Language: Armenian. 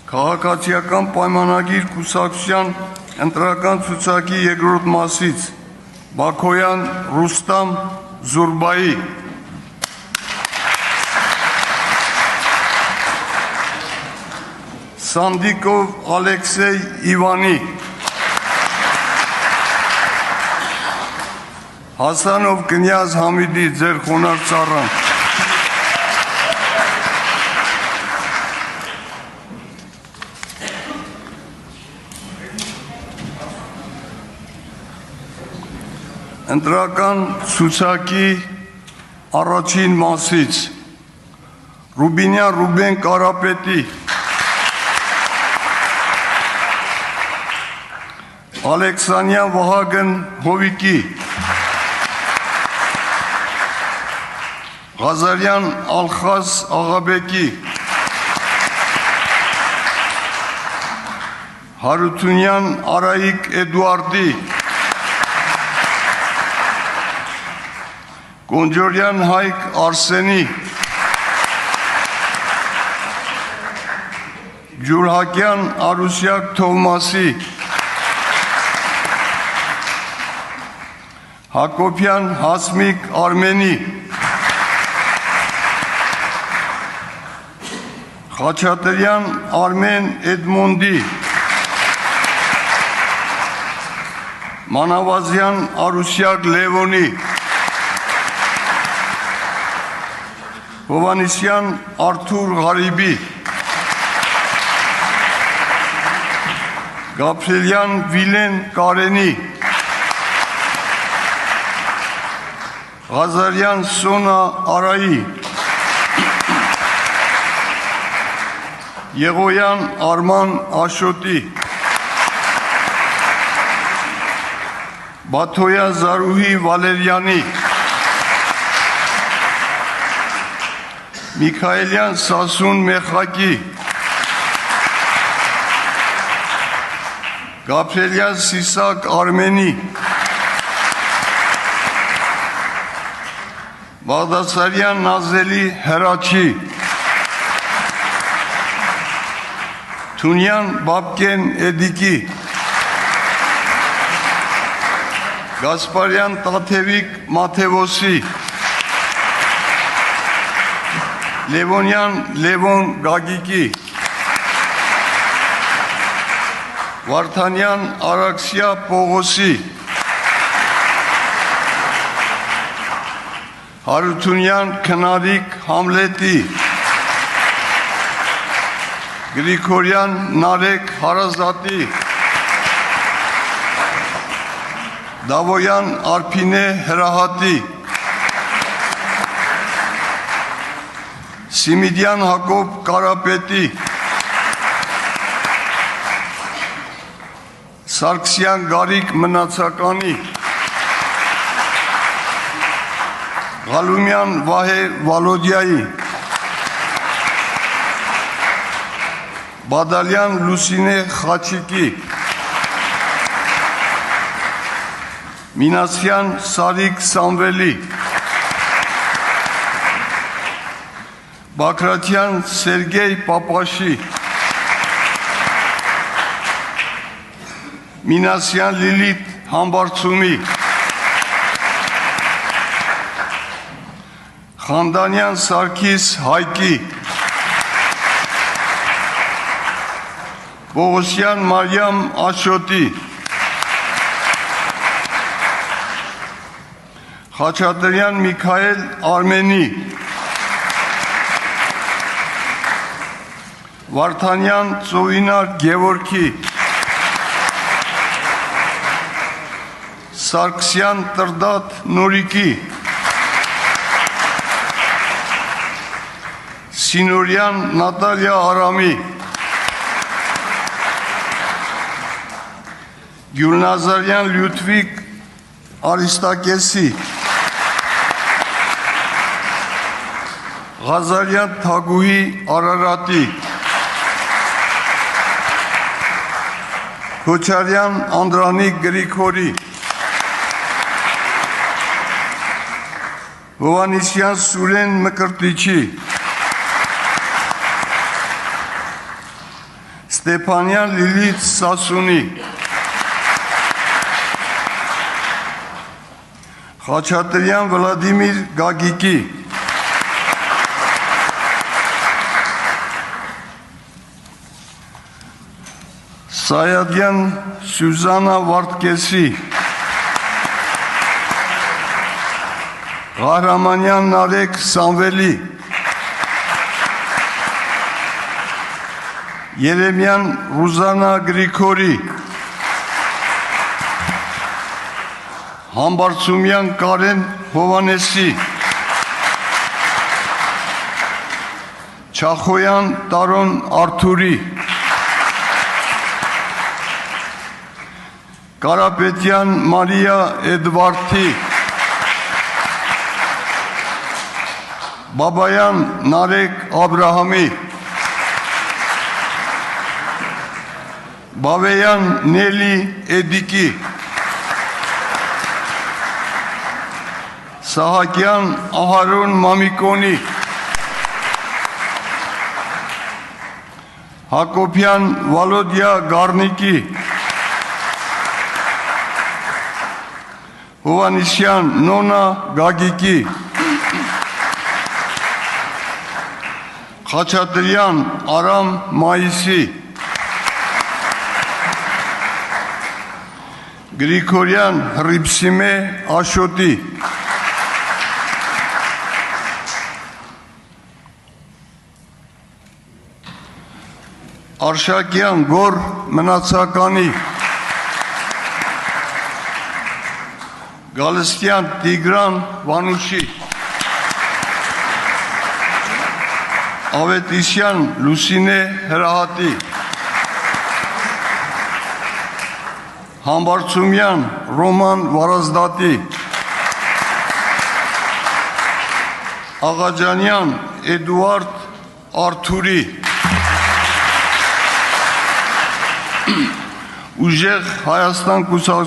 Քաղաքացիական պայմանագիր կուսակցության ընտրական ցուցակի երկրորդ մասից Բաքոյան Ռուստամ Զուրբայի, Սանդիկով Ալեքսեյ Իվանի, Հասանով Կնյազ Համիդի ձեր խոնարհ ծառան, ընտրական ցուցակի առաջին մասից Ռուբինյան Ռուբեն Կարապետի, Ալեքսանյան Վահագն Հովիկի, Ղազարյան Ալխաս Աղաբեկի, Հարությունյան Արայիկ Էդուարդի, Գոնջորյան Հայկ Արսենի, Ջուրհակյան Արուսյակ Թովմասի, Հակոբյան Հասմիկ Արմենի, Խաչատրյան Արմեն Էդմոնդի, Մանավազյան Արուսյակ Լևոնի, Հովանիսյան Արթուր Ղարիբի, Գաբրելյան Վիլեն Կարենի, Ղազարյան Սոնա Արայի, Եղոյան Արման Աշոտի, Բաթոյան Զարուհի Վալերյանի, Միքայելյան Սասուն Մեխակի, Գաբրելյան Սիսակ Արմենի, Բաղդասարյան Նազելի Հրաչի, Թունյան Բաբկեն Էդիկի, Գասպարյան Տաթևիկ Մաթևոսի, Լևոնյան Լևոն Գագիկի, Վարդանյան Արաքսիա Պողոսի, Հարությունյան Քնարիկ Համլետի, Գրիգորյան Նարեկ Հարազատի, Դավոյան Արփինե Հրահատի, Սիմիդյան Հակոբ Կարապետի, Սարգսյան Գարիկ Մնացականի, Ղալումյան Վահե Վալոդյայի, Բադալյան Լուսինե Խաչիկի, Մինասյան Սարիկ Սամվելի, Բակրատյան Սերգեյ Պապաշի, Մինասյան Լիլիթ Համբարձումի, Խանդանյան Սարգիս Հայկի, Բողոսյան Մարիամ Աշոտի, Խաչատրյան Միքայել Արմենի, Վարդանյան Ծովինար Գևորգի, Սարգսյան Տրդատ Նորիկի, Սինորյան Նատալիա Արամի, Գյուլնազարյան Լյուդվիգ Արիստակեսի, Ղազարյան Թագուհի Արարատի, Քոչարյան Անդրանիկ Գրիգորի, Հովանիսյան Սուրեն Մկրտիչի, Ստեփանյան Լիլիթ Սասունի, Խաչատրյան Վլադիմիր Գագիկի, Սայադյան Սյուզանա Վարդկեսի, Ղահրամանյան Նարեկ Սամվելի, Երեմյան Ռուզանա Գրիգորի, Համբարձումյան Կարեն Հովանեսի, Չախոյան Տարոն Արթուրի, Կարապետյան Մարիա Էդվարդի, Բաբայան Նարեկ Աբրահամի, Բավեյան Նելի Էդիկի, Սահակյան Ահարոն Մամիկոնի, Հակոբյան Վալոդյա Գառնիկի, Հովանիսյան Նոնա Գագիկի, Խաչատրյան Արամ Մայիսի, Գրիգորյան Հռիփսիմե Աշոտի, Արշակյան Գոր Մնացականի, Գալստյան Տիգրան Վանուշի, Ավետիսյան Լուսինե Հրահատի, Համբարձումյան Ռոման Վարազդատի, Աղաջանյան Էդուարդ Արթուրի, Ուժեղ Հայաստան կուսակցության